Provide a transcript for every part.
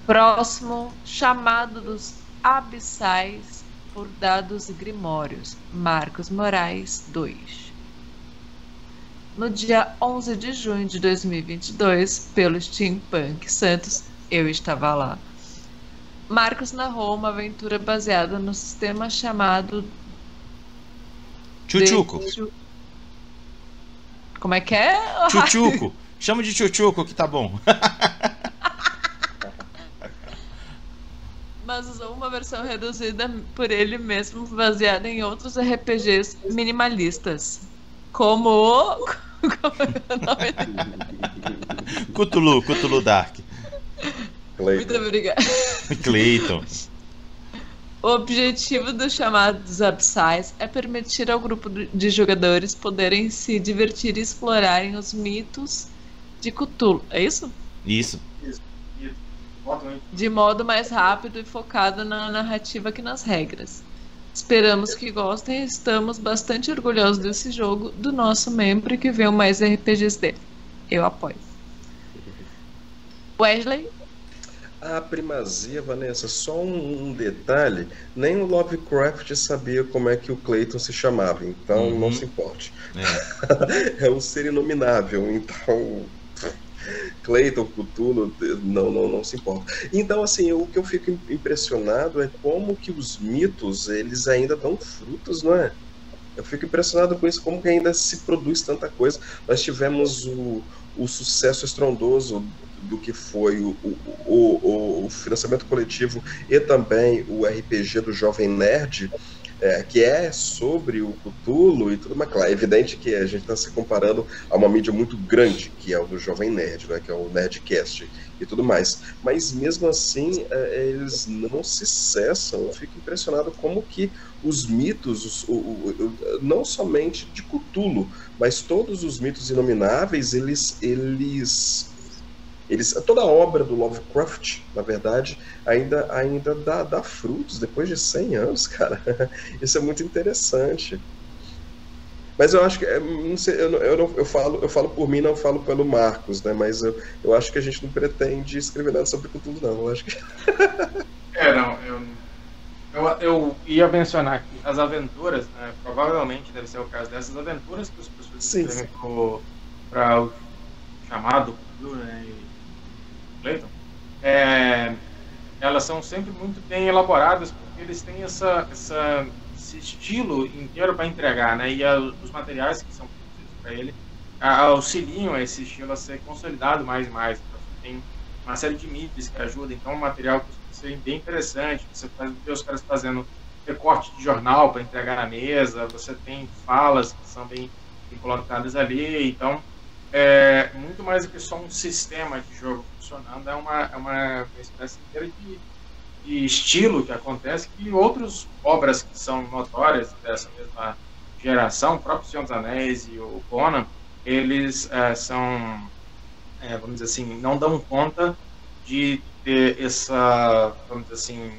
Próximo, chamado dos abissais por dados grimórios. Marcos Moraes 2. No dia 11 de junho de 2022, pelo Steampunk Santos, eu estava lá. Marcos narrou uma aventura baseada no sistema chamado Chuchuco. Como é que é? Chuchuco. Chama de Chuchuco que tá bom. Mas usou uma versão reduzida por ele mesmo, baseada em outros RPGs minimalistas. Como o... Como é o nome dele? Cthulhu Dark. Muito obrigada. Clayton. O objetivo do chamado dos Abissais é permitir ao grupo de jogadores poderem se divertir e explorarem os mitos de Cthulhu. É isso? Isso. De modo mais rápido e focado na narrativa que nas regras. Esperamos que gostem e estamos bastante orgulhosos desse jogo, do nosso membro e que venham mais RPGs dele. Eu apoio. Wesley? A primazia, Vanessa, só um detalhe, nem o Lovecraft sabia como é que o Clayton se chamava, então não se importe. É um ser inominável, então Clayton, Cthulhu, não se importa. Então, assim, o que eu fico impressionado é como que os mitos, eles ainda dão frutos, não é? Eu fico impressionado com isso, como que ainda se produz tanta coisa. Nós tivemos o sucesso estrondoso do que foi o financiamento coletivo e também o RPG do Jovem Nerd, que é sobre o Cthulhu e tudo, mas claro, é evidente que a gente está se comparando a uma mídia muito grande, que é o do Jovem Nerd, né, que é o Nerdcast e tudo mais. Mas mesmo assim, eles não se cessam. Eu fico impressionado como que os mitos, não somente de Cthulhu, mas todos os mitos inomináveis, toda a obra do Lovecraft, na verdade, ainda dá frutos depois de 100 anos, cara. Isso é muito interessante. Mas eu acho que, não sei, eu falo por mim, não falo pelo Marcos, né? Mas eu acho que a gente não pretende escrever nada sobre Cthulhu, não. Eu acho que... Eu ia mencionar que as aventuras, né, provavelmente deve ser o caso dessas aventuras que as pessoas escrevem para o chamado Cthulhu, né, Clayton, elas são sempre muito bem elaboradas, porque eles têm esse estilo inteiro para entregar, né, e os materiais que são produzidos para ele auxiliam esse estilo a ser consolidado mais e mais. Então, tem uma série de mídias que ajudam, então o material costuma ser bem interessante. Você vê os caras fazendo recorte de jornal para entregar na mesa, você tem falas que são bem colocadas ali, então muito mais do que só um sistema de jogo funcionando, é uma espécie inteira de estilo que acontece, que outras obras que são notórias dessa mesma geração, o próprio Senhor dos Anéis e o Conan, eles são, vamos dizer assim, não dão conta de ter essa, vamos dizer assim,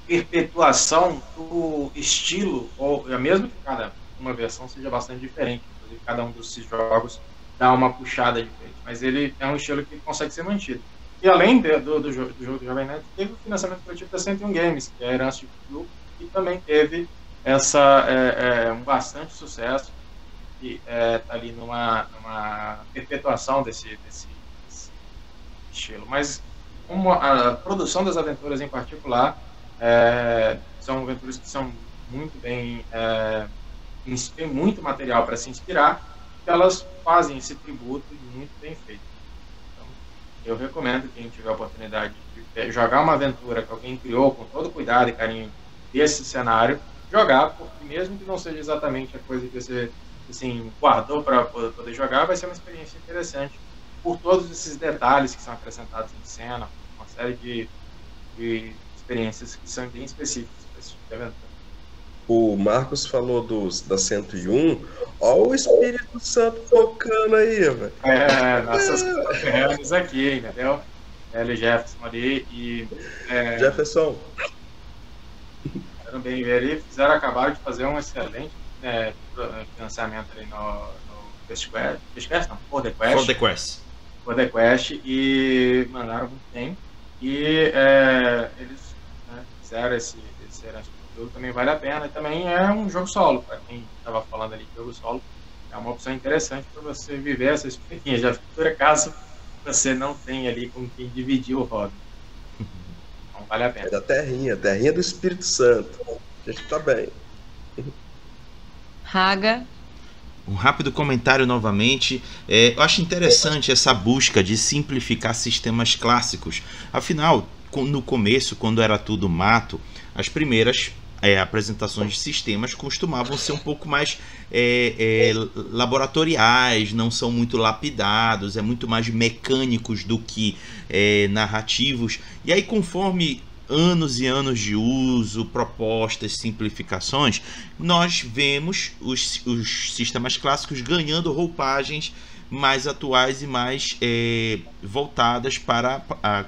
perpetuação do estilo, ou mesmo que cada uma versão seja bastante diferente, inclusive cada um desses jogos dá uma puxada diferente, mas ele é um estilo que consegue ser mantido. E além do jogo do Jovem Nerd, teve o financiamento coletivo da 101 Games, que é a herança de Cthulhu, e também teve um bastante sucesso, que está ali numa perpetuação desse estilo. Mas como a produção das aventuras em particular, são aventuras que são muito bem, tem muito material para se inspirar, que elas fazem esse tributo muito bem feito. Então, eu recomendo quem tiver a oportunidade de jogar uma aventura que alguém criou com todo cuidado e carinho desse cenário, jogar, porque mesmo que não seja exatamente a coisa que você assim, guardou para poder jogar, vai ser uma experiência interessante por todos esses detalhes que são acrescentados em cena, uma série de experiências que são bem específicas para esse tipo de aventura. O Marcos falou da 101. Olha o Espírito Santo tocando aí, velho. Nossas conterrâneas aqui, entendeu? L. Jefferson ali e... Jefferson. Bem, eles acabaram de fazer um excelente financiamento ali no Quest não, For the Quest, e mandaram muito bem. E eles, né, fizeram esse jogo, também vale a pena. E também é um jogo solo, para quem estava falando ali de jogo solo, é uma opção interessante para você viver essa experiência de aventura, caso você não tenha ali com quem dividir o hobby. Então vale a pena. É da terrinha do Espírito Santo. A gente tá bem. Raga. Um rápido comentário novamente. Eu acho interessante essa busca de simplificar sistemas clássicos. Afinal, no começo, quando era tudo mato, as primeiras apresentações de sistemas costumavam ser um pouco mais laboratoriais, não são muito lapidados, é muito mais mecânicos do que narrativos. E aí, conforme anos e anos de uso, propostas, simplificações, nós vemos os sistemas clássicos ganhando roupagens mais atuais e mais voltadas para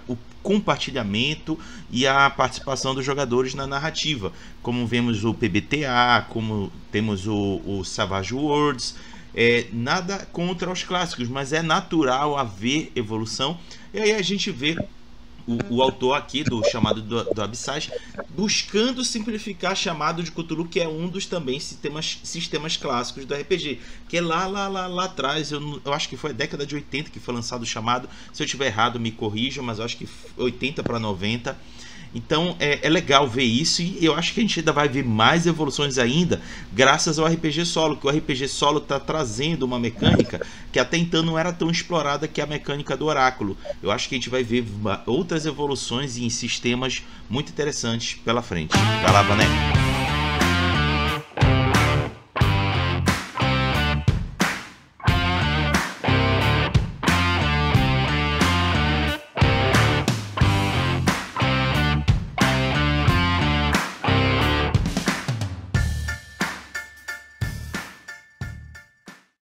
o compartilhamento e a participação dos jogadores na narrativa, como vemos o PBTA, como temos o Savage Worlds. Nada contra os clássicos, mas é natural haver evolução, e aí a gente vê o autor aqui do chamado do Abissais buscando simplificar chamado de Cthulhu, que é um dos também sistemas clássicos do RPG, que é lá atrás, eu acho que foi a década de 80 que foi lançado o chamado. Se eu estiver errado me corrijam, mas eu acho que 80 para 90. Então é legal ver isso, e eu acho que a gente ainda vai ver mais evoluções ainda graças ao RPG Solo, que o RPG Solo está trazendo uma mecânica que até então não era tão explorada, que é a mecânica do oráculo. Eu acho que a gente vai ver outras evoluções em sistemas muito interessantes pela frente. Vai lá, Vané.